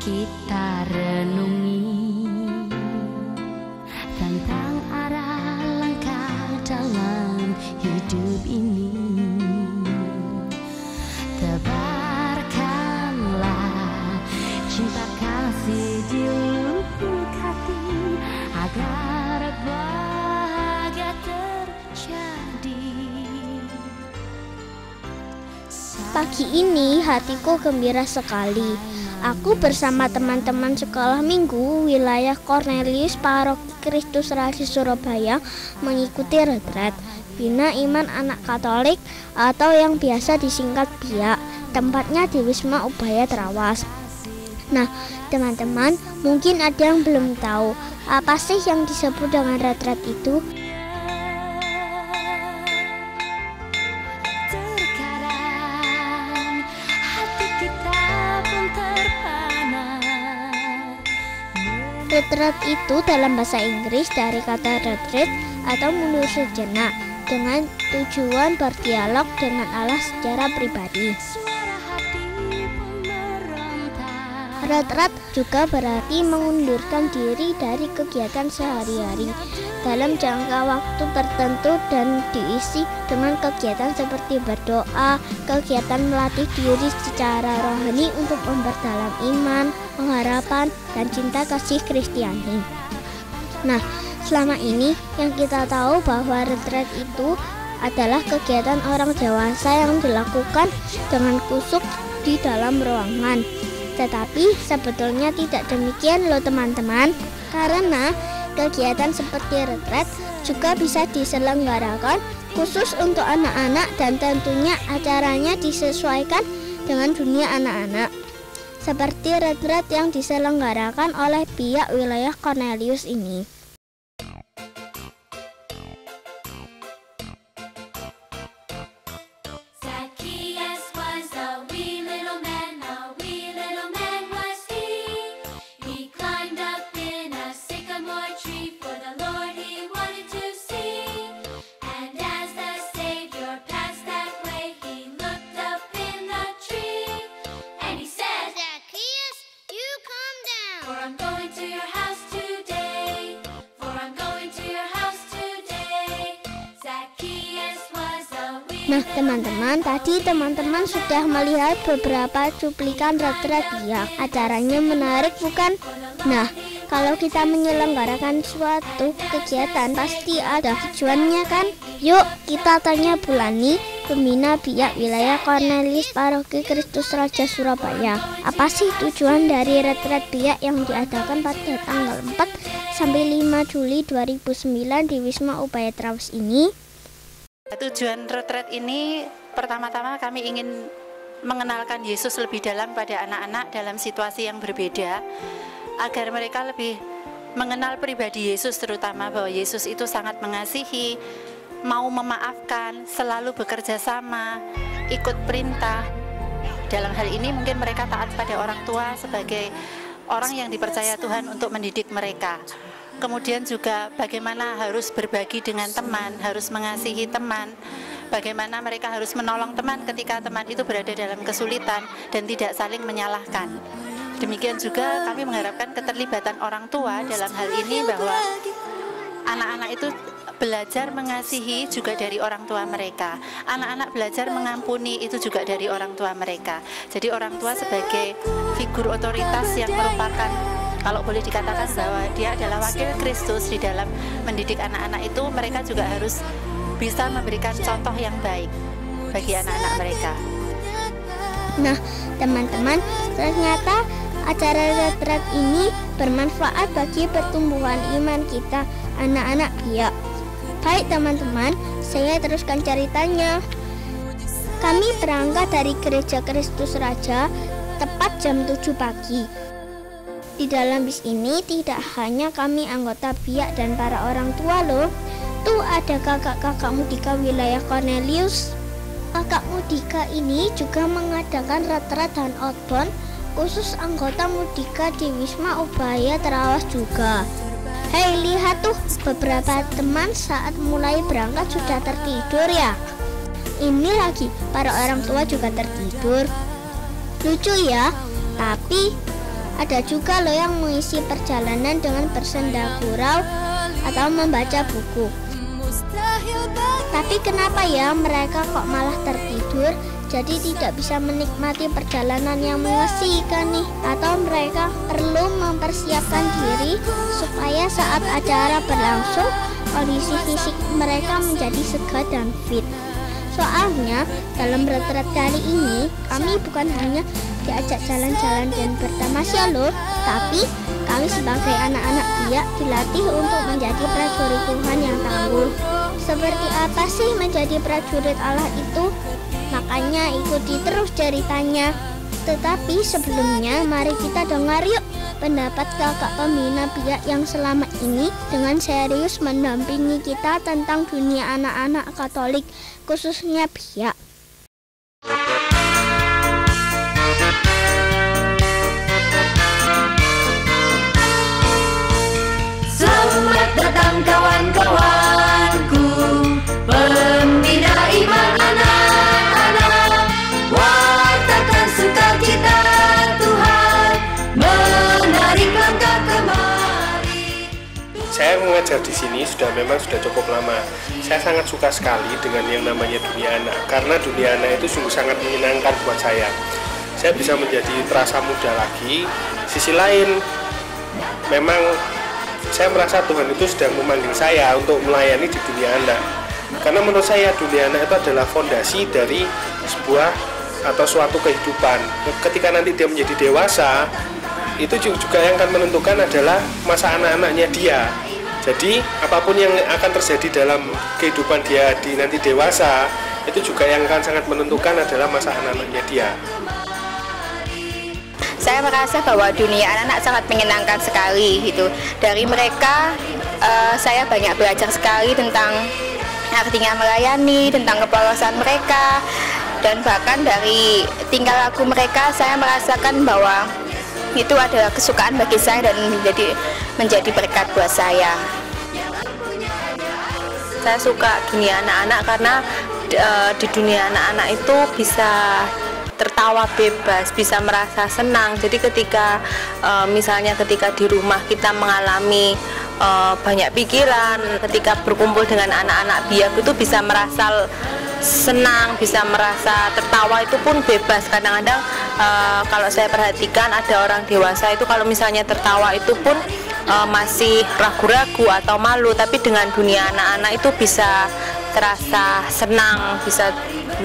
kita renungi tentang arah langkah dalam hidup ini. Tebarkanlah cinta kasih di lubuk hati agar bahagia terjadi. Pagi ini hatiku gembira sekali. Aku bersama teman-teman sekolah minggu wilayah Cornelius Paroki Kristus Raja Surabaya mengikuti retret Bina Iman Anak Katolik atau yang biasa disingkat BIA. Tempatnya di Wisma Ubaya Trawas. Nah, teman-teman, mungkin ada yang belum tahu apa sih yang disebut dengan retret itu? Retret itu dalam bahasa Inggris dari kata retreat atau mundur sejenak dengan tujuan berdialog dengan Allah secara pribadi. Retret juga berarti mengundurkan diri dari kegiatan sehari-hari dalam jangka waktu tertentu dan diisi dengan kegiatan seperti berdoa, kegiatan melatih diri secara rohani untuk memperdalam iman, pengharapan, dan cinta kasih Kristiani. Nah, selama ini yang kita tahu bahwa retret itu adalah kegiatan orang dewasa yang dilakukan dengan kusuk di dalam ruangan. Tetapi sebetulnya tidak demikian loh teman-teman, karena kegiatan seperti retret juga bisa diselenggarakan khusus untuk anak-anak dan tentunya acaranya disesuaikan dengan dunia anak-anak. Seperti retret yang diselenggarakan oleh BIA wilayah Cornelius ini. Nah teman-teman, tadi teman-teman sudah melihat beberapa cuplikan retret BIA. Acaranya menarik bukan? Nah, kalau kita menyelenggarakan suatu kegiatan pasti ada tujuannya kan? Yuk kita tanya Bulani, pembina BIA wilayah Cornelius Paroki Kristus Raja Surabaya. Apa sih tujuan dari retret BIA yang diadakan pada tanggal 4 sampai 5 Juli 2009 di Wisma Ubaya Trawas ini? Tujuan retret ini pertama-tama kami ingin mengenalkan Yesus lebih dalam pada anak-anak dalam situasi yang berbeda, agar mereka lebih mengenal pribadi Yesus, terutama bahwa Yesus itu sangat mengasihi, mau memaafkan, selalu bekerja sama, ikut perintah. Dalam hal ini mungkin mereka taat pada orang tua sebagai orang yang dipercaya Tuhan untuk mendidik mereka. Kemudian juga bagaimana harus berbagi dengan teman, harus mengasihi teman, bagaimana mereka harus menolong teman ketika teman itu berada dalam kesulitan dan tidak saling menyalahkan. Demikian juga kami mengharapkan keterlibatan orang tua dalam hal ini, bahwa anak-anak itu belajar mengasihi juga dari orang tua mereka. Anak-anak belajar mengampuni itu juga dari orang tua mereka. Jadi orang tua sebagai figur otoritas yang merupakan, kalau boleh dikatakan bahwa dia adalah wakil Kristus di dalam mendidik anak-anak itu, mereka juga harus bisa memberikan contoh yang baik bagi anak-anak mereka. Nah, teman-teman, ternyata acara retret ini bermanfaat bagi pertumbuhan iman kita, anak-anak BIA. Baik teman-teman, saya teruskan ceritanya. Kami berangkat dari Gereja Kristus Raja tepat jam 7 pagi. Di dalam bis ini tidak hanya kami anggota BIA dan para orang tua loh. Tuh ada kakak-kakak Mudika wilayah Cornelius. Kakak Mudika ini juga mengadakan retret dan outbound khusus anggota Mudika di Wisma Ubaya Trawas juga. Hei, lihat tuh, beberapa teman saat mulai berangkat sudah tertidur ya. Ini lagi, para orang tua juga tertidur. Lucu ya, tapi Ada juga loh yang mengisi perjalanan dengan bersenda gurau atau membaca buku. Tapi kenapa ya mereka kok malah tertidur? Jadi tidak bisa menikmati perjalanan yang mengasihkan nih. Atau mereka perlu mempersiapkan diri supaya saat acara berlangsung kondisi fisik mereka menjadi segar dan fit. Soalnya dalam retret kali ini kami bukan hanya diajak jalan-jalan dan bertamasya loh, tapi kami sebagai anak-anak biak dilatih untuk menjadi prajurit Tuhan yang tangguh. Seperti apa sih menjadi prajurit Allah itu? Makanya ikuti terus ceritanya. Tetapi sebelumnya mari kita dengar yuk pendapat kakak pembina biak yang selama ini dengan serius mendampingi kita tentang dunia anak-anak Katolik, khususnya biak. Selamat datang kawan-kawanku, pembina iman anak-anak, wartakan sukacita Tuhan, menarik langkah kemari. Saya mengajar di sini memang sudah cukup lama. Saya sangat suka sekali dengan yang namanya dunia anak, karena dunia anak itu sungguh sangat menyenangkan buat saya. Saya bisa menjadi terasa muda lagi. Sisi lain, memang saya merasa Tuhan itu sedang memanggil saya untuk melayani di dunia anak. Karena menurut saya dunia anak itu adalah fondasi dari sebuah atau suatu kehidupan. Ketika nanti dia menjadi dewasa, itu juga yang akan menentukan adalah masa anak-anaknya dia. Jadi apapun yang akan terjadi dalam kehidupan dia di nanti dewasa, itu juga yang akan sangat menentukan adalah masa anak-anaknya dia. Saya merasa bahwa dunia anak-anak sangat menyenangkan sekali gitu. Dari mereka saya banyak belajar sekali tentang artinya melayani, tentang kepolosan mereka, dan bahkan dari tingkah laku mereka saya merasakan bahwa itu adalah kesukaan bagi saya dan menjadi berkat buat saya. Saya suka dunia anak-anak karena di dunia anak-anak itu bisa tertawa bebas, bisa merasa senang. Jadi ketika misalnya ketika di rumah kita mengalami banyak pikiran, ketika berkumpul dengan anak-anak biak itu bisa merasa senang, bisa merasa tertawa, itu pun bebas. Kadang-kadang kalau saya perhatikan ada orang dewasa itu kalau misalnya tertawa itu pun masih ragu-ragu atau malu, tapi dengan dunia anak-anak itu bisa terasa senang, bisa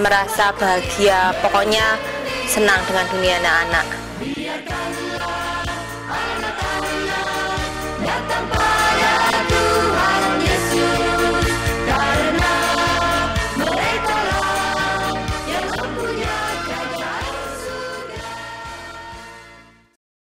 merasa bahagia, pokoknya senang dengan dunia anak-anak.